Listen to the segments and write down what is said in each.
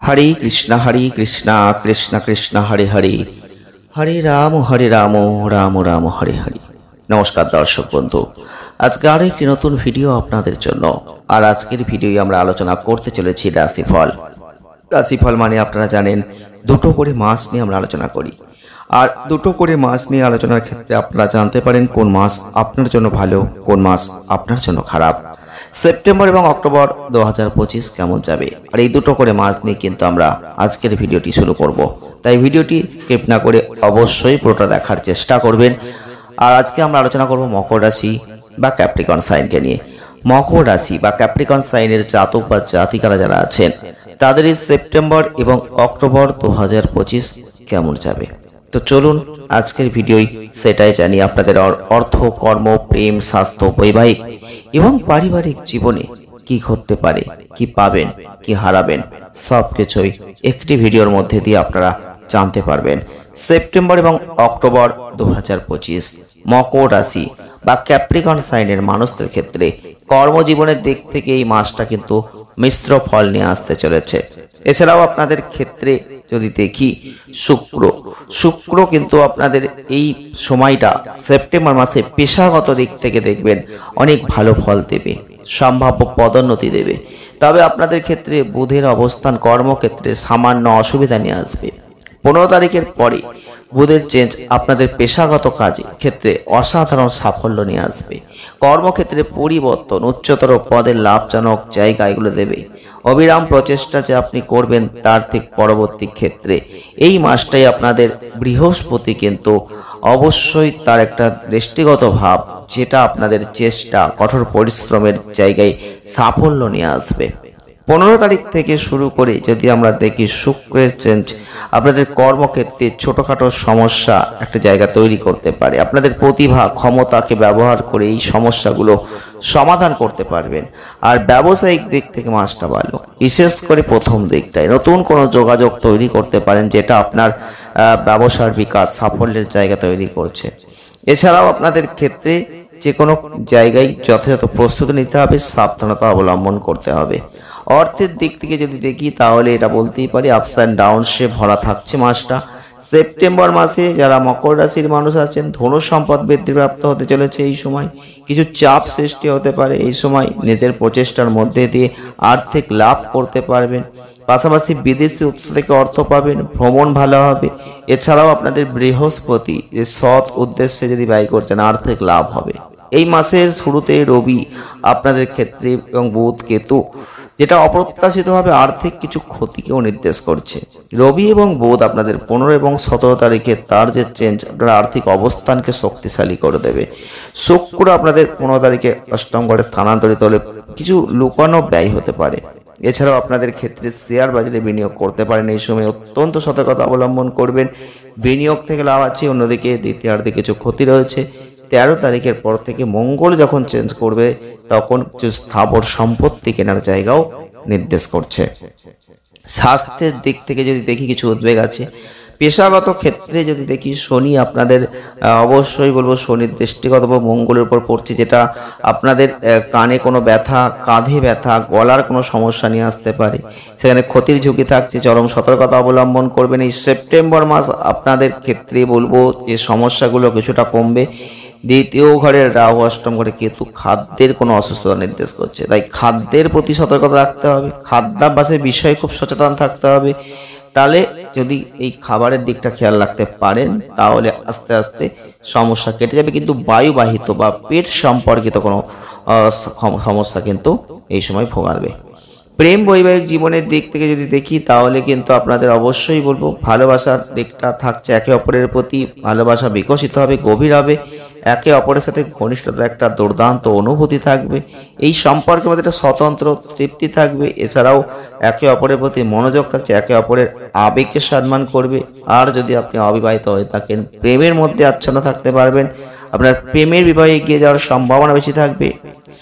हरे कृष्णा कृष्ण कृष्ण हरे हरे हरे राम राम राम हरे हरे। नमस्कार दर्शक बंधु, आज के आरो एकटी नतून भिडियो आपनादेर जन्य। और आजकेर भिडियोय आमरा आलोचना करते चलेछि राशिफल। राशिफल माने आपनारा जानेन दुटो करे मास निये आमरा आलोचना करी। और दुटो करे मास निये आलोचनार क्षेत्रे आपनारा जानते पारेन कोन मास आपनार जन्य भालो, कोन मास आपनार जन्य खाराप। सेप्टेम्बर और अक्टोबर 2025 केमन जाबे और এই দুটো করে মাস নিয়ে কিন্তু আমরা আজকের ভিডিওটি শুরু করব। তাই ভিডিওটি স্কিপ না করে অবশ্যই পুরোটা দেখার চেষ্টা করবেন। আর আজকে আমরা আলোচনা করব মকর রাশি বা ক্যাপ্রিকন সাইনকে নিয়ে। মকর রাশি বা ক্যাপ্রিকন সাইনের জাতক বা জাতিকারা যারা আছেন তাদের এই সেপ্টেম্বর এবং অক্টোবর 2025 কেমন যাবে। তো চলুন আজকের ভিডিওই সেটাই জানি আপনাদের অর্থ, কর্ম, প্রেম, স্বাস্থ্য, বৈবাহিক এবং পারিবারিক জীবনে কি ঘটতে পারে, কি পাবেন, কি হারাবেন, সবকিছুই একটি ভিডিওর মধ্যে দিয়ে আপনারা জানতে পারবেন। সেপ্টেম্বর এবং অক্টোবর 2025 মকর রাশি বা ক্যাপ্রিকন সাইনের মানুষদের ক্ষেত্রে কর্মজীবনের দিক থেকে এই মাসটা কিন্তু মিশ্র ফল নিয়ে আসতে চলেছে। এছাড়াও আপনাদের ক্ষেত্রে যদি দেখি শুক্র কিন্তু আপনাদের এই সময়টা সেপ্টেম্বর মাসে পেশাগত দিক থেকে দেখবেন অনেক ভালো ফল দেবে, সম্ভাব্য পদোন্নতি দেবে। তবে আপনাদের ক্ষেত্রে বুধের অবস্থান কর্মক্ষেত্রে সামান্য অসুবিধা নিয়ে আসবে। 15 তারিখের পরে বুধের চেঞ্জ আপনাদের পেশাগত কাজে ক্ষেত্রে অসাধারণ সাফল্য নিয়ে আসবে। কর্মক্ষেত্রে পরিবর্তন, উচ্চতর পদের লাভজনক জায়গা এগুলো দেবে। অবিরাম প্রচেষ্টা যে আপনি করবেন তার ঠিক পরবর্তী ক্ষেত্রে এই মাসটাই আপনাদের বৃহস্পতি কিন্তু অবশ্যই তার একটা দৃষ্টিগত ভাব, যেটা আপনাদের চেষ্টা, কঠোর পরিশ্রমের জায়গায় সাফল্য নিয়ে আসবে। 15 তারিখ থেকে শুরু করে যদি আমরা দেখি শুক্রের চেঞ্জ আপনাদের কর্মক্ষেত্রে ছোটখাটো সমস্যা একটা জায়গা তৈরি করতে পারে। আপনাদের প্রতিভা, ক্ষমতাকে ব্যবহার করে এই সমস্যাগুলো সমাধান করতে পারবেন। আর ব্যবসায়িক দিক থেকে মাসটা ভালো, বিশেষ করে প্রথম দিকটায় নতুন কোনো যোগাযোগ তৈরি করতে পারেন, যেটা আপনার ব্যবসার বিকাশ, সাফল্যের জায়গা তৈরি করছে। এছাড়াও আপনাদের ক্ষেত্রে যে কোনো জায়গায় যথাযথ প্রস্তুতি নিতে হবে, সাবধানতা অবলম্বন করতে হবে। অর্থের দিক থেকে যদি দেখি তাহলে এটা বলতেই পারি আপস অ্যান্ড ডাউনসে ভরা থাকছে মাসটা। সেপ্টেম্বর মাসে যারা মকর রাশির মানুষ আছেন ধন সম্পদ বৃদ্ধিপ্রাপ্ত হতে চলেছে। এই সময় কিছু চাপ সৃষ্টি হতে পারে। এই সময় নিজের প্রচেষ্টার মধ্যে দিয়ে আর্থিক লাভ করতে পারবেন। পাশাপাশি বিদেশি উৎস থেকে অর্থ পাবেন, ভ্রমণ ভালো হবে। এছাড়াও আপনাদের বৃহস্পতি যে সৎ উদ্দেশ্যে যদি ব্যয় করছেন আর্থিক লাভ হবে। এই মাসের শুরুতে রবি আপনাদের ক্ষেত্রে এবং বুধ, কেতু যেটা অপ্রত্যাশিতভাবে আর্থিক কিছু ক্ষতিকেও নির্দেশ করছে। রবি এবং বুধ আপনাদের 15 এবং 17 তারিখে তার যে চেঞ্জ আপনার আর্থিক অবস্থানকে শক্তিশালী করে দেবে। শুক্র আপনাদের 15 তারিখে অষ্টম ঘরে স্থানান্তরিত হলে কিছু লুকানো ব্যয় হতে পারে। এছাড়াও আপনাদের ক্ষেত্রে শেয়ার বাজারে বিনিয়োগ করতে পারেন। এই সময় অত্যন্ত সতর্কতা অবলম্বন করবেন। বিনিয়োগ থেকে লাভ আছে, অন্যদিকে দ্বিতীয়ার্ধে কিছু ক্ষতি রয়েছে। 13 তারিখের পর থেকে মঙ্গল যখন চেঞ্জ করবে তখন কিছু স্থাবর সম্পত্তি কেনার জায়গাও নির্দেশ করছে। স্বাস্থ্যের দিক থেকে যদি দেখি কিছু উদ্বেগ আছে। পেশাগত ক্ষেত্রে যদি দেখি শনি আপনাদের অবশ্যই বলবো শনির দৃষ্টিগত মঙ্গলের উপর পড়ছে, যেটা আপনাদের কানে কোনো ব্যথা, কাঁধে ব্যথা, গলার কোনো সমস্যা নিয়ে আসতে পারে। সেখানে ক্ষতির ঝুঁকি থাকছে, চরম সতর্কতা অবলম্বন করবেন। এই সেপ্টেম্বর মাস আপনাদের ক্ষেত্রে বলবো যে সমস্যাগুলো কিছুটা কমবে। দ্বিতীয় ঘরের রাহু, অষ্টম ঘরে কেতু খাদ্যের কোনো অসুস্থতা নির্দেশ করছে। তাই খাদ্যের প্রতি সতর্কতা রাখতে হবে। খাদ্যাভ্যাসের বিষয়ে খুব সচেতন থাকতে হবে। তাহলে যদি এই খাবারের দিকটা খেয়াল রাখতে পারেন তাহলে আস্তে আস্তে সমস্যা কেটে যাবে। কিন্তু বায়ুবাহিত বা পেট সম্পর্কিত কোনো সমস্যা কিন্তু এই সময় ভোগাবে। প্রেম বৈবাহিক জীবনের দিক থেকে যদি দেখি তাহলে কিন্তু আপনাদের অবশ্যই বলবো ভালোবাসার দিকটা থাকছে। একে অপরের প্রতি ভালোবাসা বিকশিত হবে, গভীর হবে। একে অপরের সাথে ঘনিষ্ঠতার একটা দুর্দান্ত অনুভূতি থাকবে। এই সম্পর্কের মধ্যে একটা স্বতন্ত্র তৃপ্তি থাকবে। এছাড়াও একে অপরের প্রতি মনোযোগ থাকছে, একে অপরের আবেগকে সম্মান করবে। আর যদি আপনি অবিবাহিত হয়ে থাকেন প্রেমের মধ্যে আচ্ছন্ন থাকতে পারবেন। আপনার প্রেমের বিবাহে এগিয়ে যাওয়ার সম্ভাবনা বেশি থাকবে।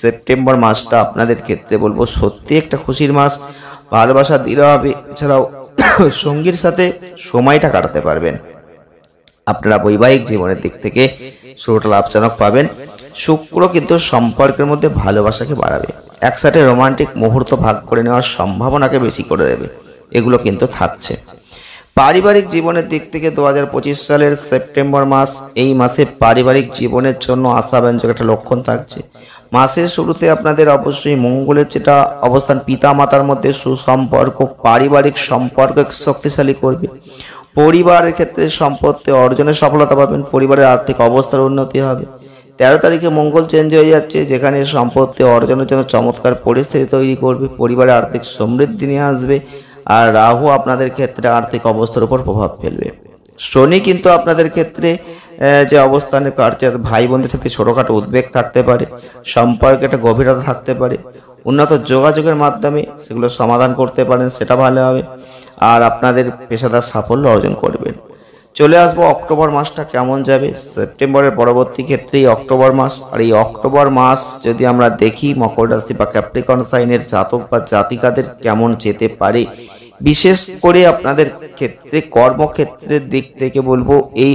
সেপ্টেম্বর মাসটা আপনাদের ক্ষেত্রে বলবো সত্যি একটা খুশির মাস। ভালোবাসা দৃঢ় হবে। এছাড়াও সঙ্গীর সাথে সময়টা কাটাতে পারবেন। আপনারা বৈবাহিক জীবনের দিক থেকে শুরুটা লাভজনক পাবেন। শুক্র কিন্তু সম্পর্কের মধ্যে ভালোবাসাকে বাড়াবে। একসাথে রোমান্টিক মুহূর্ত ভাগ করে নেওয়ার সম্ভাবনাকে বেশি করে দেবে। এগুলো কিন্তু থাকছে। পারিবারিক জীবনের দিক থেকে 2025 সালের সেপ্টেম্বর মাস, এই মাসে পারিবারিক জীবনের জন্য আশাব্যঞ্জক একটা লক্ষণ থাকছে। মাসের শুরুতে আপনাদের অবশ্যই মঙ্গলের যেটা অবস্থান পিতা মাতার মধ্যে সুসম্পর্ক, পারিবারিক সম্পর্ক শক্তিশালী করবে। পরিবারের ক্ষেত্রে সম্পত্তি অর্জনের সফলতা পাবেন, পরিবারের আর্থিক অবস্থার উন্নতি হবে। 13 তারিখে মঙ্গল চেঞ্জ হয়ে যাচ্ছে, যেখানে সম্পত্তি অর্জনের জন্য চমৎকার পরিস্থিতি তৈরি করবে, পরিবারে আর্থিক সমৃদ্ধি নিয়ে আসবে। আর রাহু আপনাদের ক্ষেত্রে আর্থিক অবস্থার উপর প্রভাব ফেলবে। শনি কিন্তু আপনাদের ক্ষেত্রে যে অবস্থানে কাটছে, ভাই বোনদের সাথে ছোটখাটো উদ্বেগ থাকতে পারে, সম্পর্কে একটা গভীরতা থাকতে পারে। উন্নত যোগাযোগের মাধ্যমে সেগুলো সমাধান করতে পারেন, সেটা ভালো হবে। আর আপনাদের পেশাদার সাফল্য অর্জন করবেন। চলে আসবো অক্টোবর মাসটা কেমন যাবে। সেপ্টেম্বরের পরবর্তী ক্ষেত্রে অক্টোবর মাস, আর এই অক্টোবর মাস যদি আমরা দেখি মকর রাশি বা ক্যাপ্রিকন সাইনের জাতক বা জাতিকাদের কেমন যেতে পারে, বিশেষ করে আপনাদের ক্ষেত্রে কর্মক্ষেত্রের দিক থেকে বলবো, এই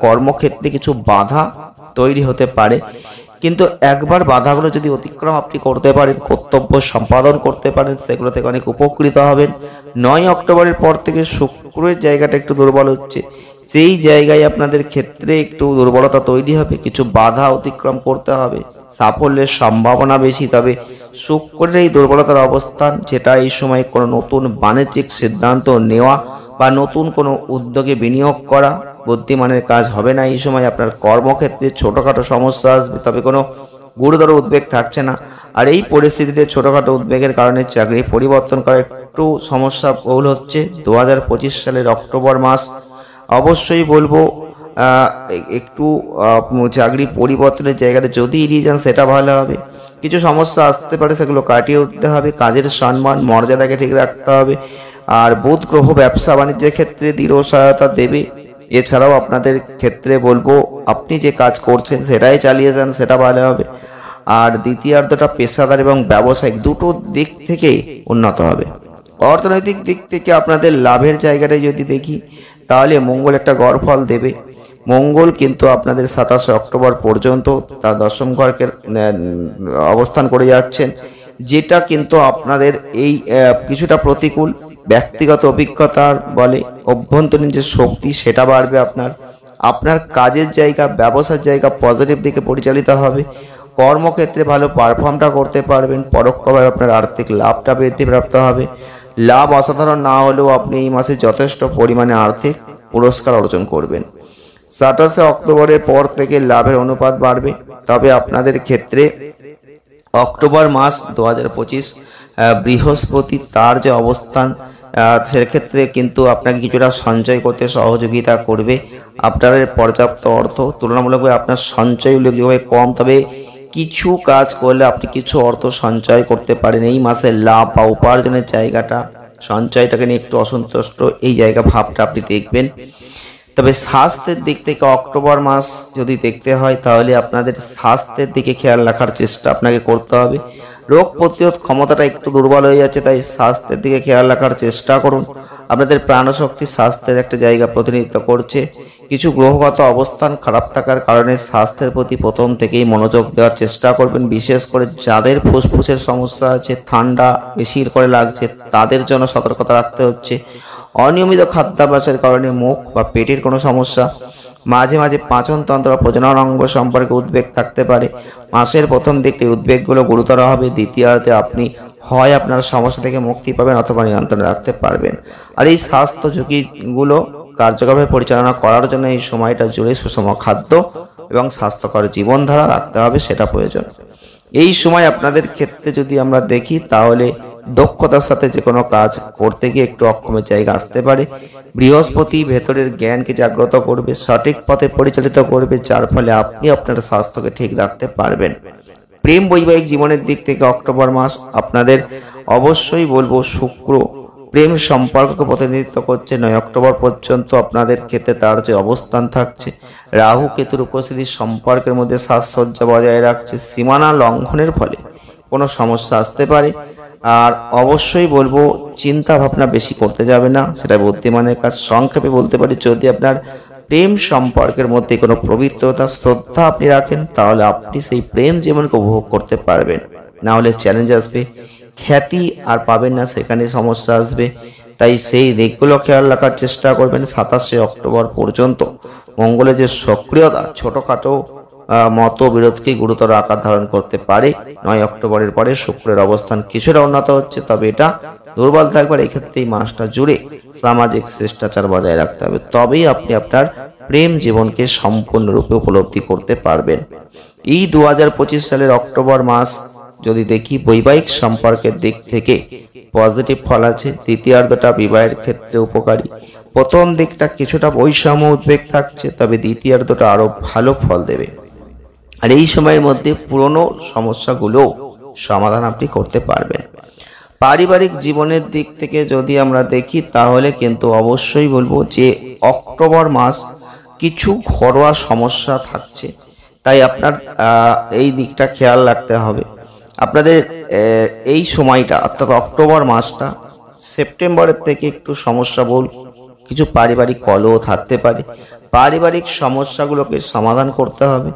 কর্মক্ষেত্রে কিছু বাধা তৈরি হতে পারে, কিন্তু একবার বাধাগুলো যদি অতিক্রম আপনি করতে পারেন, কর্তব্য সম্পাদন করতে পারেন, সেগুলো থেকে অনেক উপকৃত হবেন। 9 অক্টোবরের পর থেকে শুক্রের জায়গাটা একটু দুর্বল হচ্ছে, সেই জায়গায় আপনাদের ক্ষেত্রে একটু দুর্বলতা তৈরি হবে, কিছু বাধা অতিক্রম করতে হবে, সাফল্যের সম্ভাবনা বেশি। তবে শুক্রের এই দুর্বলতার অবস্থান, যেটা এই সময় কোনো নতুন বাণিজ্যিক সিদ্ধান্ত নেওয়া বা নতুন কোনো উদ্যোগে বিনিয়োগ করা বুদ্ধিমানের কাজ হবে না। এই সময় আপনার কর্মক্ষেত্রে ছোটখাটো সমস্যা আসবে, তবে কোনো গুরুতর উদ্বেগ থাকছে না। আর এই পরিস্থিতিতে ছোটখাটো উদ্বেগের কারণে চাকরি পরিবর্তন করা একটু সমস্যা বহুল হচ্ছে। 2025 সালের অক্টোবর মাস অবশ্যই বলবো একটু চাকরি পরিবর্তনের জায়গাটা যদি এড়িয়ে যান সেটা ভালো হবে। কিছু সমস্যা আসতে পারে, সেগুলো কাটিয়ে উঠতে হবে। কাজের সম্মান মর্যাদাকে ঠিক রাখতে হবে। আর বুধ গ্রহ ব্যবসা বাণিজ্যের ক্ষেত্রে দৃঢ় সহায়তা দেবে। এছাড়াও আপনাদের ক্ষেত্রে বলবো আপনি যে কাজ করছেন সেটাই চালিয়ে যান, সেটা ভালো হবে। আর দ্বিতীয়ার্ধটা পেশাদার এবং ব্যবসায়িক দুটো দিক থেকেই উন্নত হবে। অর্থনৈতিক দিক থেকে আপনাদের লাভের জায়গাটা যদি দেখি, তাহলে মঙ্গল একটা গড় ফল দেবে। মঙ্গল কিন্তু আপনাদের 27 অক্টোবর পর্যন্ত তার দশম ঘরকে অবস্থান করে যাচ্ছেন, যেটা কিন্তু আপনাদের এই কিছুটা প্রতিকূল। ব্যক্তিগত অভিজ্ঞতার বলে অভ্যন্তরীণ যে শক্তি সেটা বাড়বে। আপনার কাজের জায়গা, ব্যবসার জায়গা পজিটিভ দিকে পরিচালিত হবে। কর্মক্ষেত্রে ভালো পারফর্মটা করতে পারবেন, পরোক্ষভাবে আপনার আর্থিক লাভটা বৃদ্ধিপ্রাপ্ত হবে। লাভ অসাধারণ না হলেও আপনি এই মাসে যথেষ্ট পরিমাণে আর্থিক পুরস্কার অর্জন করবেন। 27 অক্টোবরের পর থেকে লাভের অনুপাত বাড়বে। তবে আপনাদের ক্ষেত্রে অক্টোবর মাস 2025 বৃহস্পতি তার যে অবস্থান, সেক্ষেত্রে কিন্তু আপনাকে কিছুটা সঞ্চয় করতে সহযোগিতা করবে। আপনার পর্যাপ্ত অর্থ তুলনামূলকভাবে আপনার সঞ্চয় উল্লেখযোগ্যভাবে কম, তবে কিছু কাজ করলে আপনি কিছু অর্থ সঞ্চয় করতে পারেন। এই মাসে লাভ বা উপার্জনের জায়গাটা, সঞ্চয়টাকে নিয়ে একটু অসন্তুষ্ট, এই জায়গা ভাবটা আপনি দেখবেন। তবে স্বাস্থ্যের দিক থেকে অক্টোবর মাস যদি দেখতে হয়, তাহলে আপনাদের স্বাস্থ্যের দিকে খেয়াল রাখার চেষ্টা আপনাকে করতে হবে। রোগ প্রতিরোধ ক্ষমতাটা একটু দুর্বল হয়ে যাচ্ছে, তাই স্বাস্থ্যের দিকে খেয়াল রাখার চেষ্টা করুন। আপনাদের প্রাণশক্তি স্বাস্থ্যের একটা জায়গা প্রতিনিধিত্ব করছে। কিছু গ্রহগত অবস্থান খারাপ থাকার কারণে স্বাস্থ্যের প্রতি প্রথম থেকেই মনোযোগ দেওয়ার চেষ্টা করবেন। বিশেষ করে যাদের ফুসফুসের সমস্যা আছে, ঠান্ডা বেশি করে লাগছে, তাদের জন্য সতর্কতা রাখতে হচ্ছে। অনিয়মিত খাদ্যাভ্যাসের কারণে মুখ বা পেটের কোনো সমস্যা, মাঝে মাঝে পাচনতন্ত্র বা প্রজনন অঙ্গ সম্পর্কে উদ্বেগ থাকতে পারে। মাসের প্রথম দিকে উদ্বেগগুলো গুরুতর হবে, দ্বিতীয়ার্ধে আপনি হয় আপনার সমস্যা থেকে মুক্তি পাবেন অথবা নিয়ন্ত্রণে রাখতে পারবেন। আর এই স্বাস্থ্য ঝুঁকিগুলো কার্যকরভাবে পরিচালনা করার জন্য এই সময়টা জুড়ে সুষম খাদ্য এবং স্বাস্থ্যকর জীবনধারা রাখতে হবে, সেটা প্রয়োজন। এই সময় আপনাদের ক্ষেত্রে যদি আমরা দেখি, তাহলে দক্ষতার সাথে যে কোনো কাজ করতে গিয়ে একটু অক্ষমের জায়গা আসতে পারে। বৃহস্পতি ভেতরের জ্ঞানকে জাগ্রত করবে, সঠিক পথে পরিচালিত করবে, যার ফলে আপনি আপনার স্বাস্থ্যকে ঠিক রাখতে পারবেন। প্রেম বৈবাহিক জীবনের দিক থেকে অক্টোবর মাস আপনাদের অবশ্যই বলবো শুক্র প্রেম সম্পর্ককে প্রতিনিধিত্ব করছে। 9 অক্টোবর পর্যন্ত আপনাদের ক্ষেত্রে তার যে অবস্থান থাকছে, রাহু কেতুর উপস্থিতি সম্পর্কের মধ্যে সাজসজ্জা বজায় রাখছে। সীমানা লঙ্ঘনের ফলে কোনো সমস্যা আসতে পারে। আর অবশ্যই বলবো চিন্তা ভাবনা বেশি করতে যাবে না, সেটা বুদ্ধিমানের কাজ। সংক্ষেপে বলতে পারি, যদি আপনার প্রেম সম্পর্কের মধ্যে কোনো পবিত্রতা শ্রদ্ধা আপনি রাখেন, তাহলে আপনি সেই প্রেম জীবনকে উপভোগ করতে পারবেন। না হলে চ্যালেঞ্জ আসবে, খ্যাতি আর পাবেন না, সেখানে সমস্যা আসবে। তাই সেই দিকগুলো খেয়াল রাখার চেষ্টা করবেন। 27শে অক্টোবর পর্যন্ত মঙ্গলের যে সক্রিয়তা ছোটখাটো মতবিরোধকে গুরুতর আকার ধারণ করতে পারে। 9 অক্টোবরের পরে শুক্রের অবস্থান কিছুটা উন্নত হচ্ছে, তবে এটা দুর্বল থাকবে। এই ক্ষেত্রে এই মাসটা জুড়ে সামাজিক শিষ্টাচার বজায় রাখতে হবে, তবেই আপনি আপনার প্রেম জীবনকে সম্পূর্ণরূপে উপলব্ধি করতে পারবেন। এই 2025 সালের অক্টোবর মাস যদি দেখি, বৈবাহিক সম্পর্কের দিক থেকে পজিটিভ ফল আছে। দ্বিতীয়ার্ধটা বিবাহের ক্ষেত্রে উপকারী। প্রথম দিকটা কিছুটা বৈষম্য উদ্বেগ থাকছে, তবে দ্বিতীয়ার্ধটা আরো ভালো ফল দেবে। আর এই সময়ের মধ্যে পুরনো সমস্যাগুলো সমাধান আপনি করতে পারবেন। পারিবারিক জীবনের দিক থেকে যদি আমরা দেখি, তাহলে কিন্তু অবশ্যই বলবো যে অক্টোবর মাস কিছু ঘরোয়া সমস্যা থাকছে, তাই আপনার এই দিকটা খেয়াল রাখতে হবে। আপনাদের এই সময়টা অর্থাৎ অক্টোবর মাসটা সেপ্টেম্বরের থেকে একটু সমস্যাবহুল, কিছু পারিবারিক কলহ থাকতে পারে। পারিবারিক সমস্যাগুলোকে সমাধান করতে হবে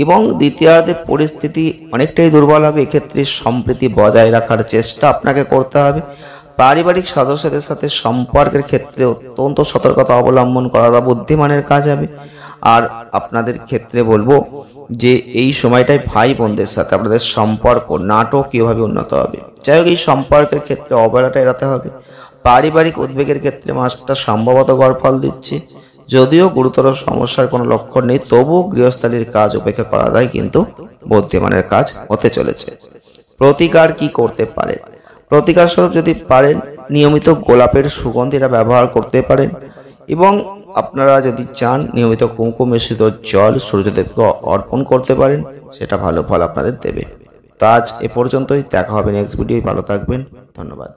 এবং দ্বিতীয়ার্ধে পরিস্থিতি অনেকটাই দুর্বল হবে। এক্ষেত্রে সম্প্রীতি বজায় রাখার চেষ্টা আপনাকে করতে হবে। পারিবারিক সদস্যদের সাথে সম্পর্কের ক্ষেত্রে অত্যন্ত সতর্কতা অবলম্বন করাটা বুদ্ধিমানের কাজ হবে। আর আপনাদের ক্ষেত্রে বলবো যে এই সময়টায় ভাই বোনদের সাথে আপনাদের সম্পর্ক নাটকীয়ভাবে উন্নত হবে। যাই হোক, এই সম্পর্কের ক্ষেত্রে অবহেলাটা এড়াতে হবে। পারিবারিক উদ্বেগের ক্ষেত্রে মাসটা সম্ভবত গড় ফল দিচ্ছে, যদিও গুরুতর সমস্যার কোনো লক্ষণ নেই, তবুও গৃহস্থালীর কাজ উপেক্ষা করা যায়, কিন্তু বুদ্ধিমানের কাজ হতে চলেছে। প্রতিকার কি করতে পারেন? প্রতিকার স্বরূপ যদি পারেন, নিয়মিত গোলাপের সুগন্ধিটা ব্যবহার করতে পারেন এবং আপনারা যদি চান নিয়মিত কুমকুম মিশ্রিত জল সূর্যদেবকে অর্পণ করতে পারেন, সেটা ভালো ফল আপনাদের দেবে। তো আজ এ পর্যন্তই, দেখা হবে নেক্সট ভিডিও। ভালো থাকবেন, ধন্যবাদ।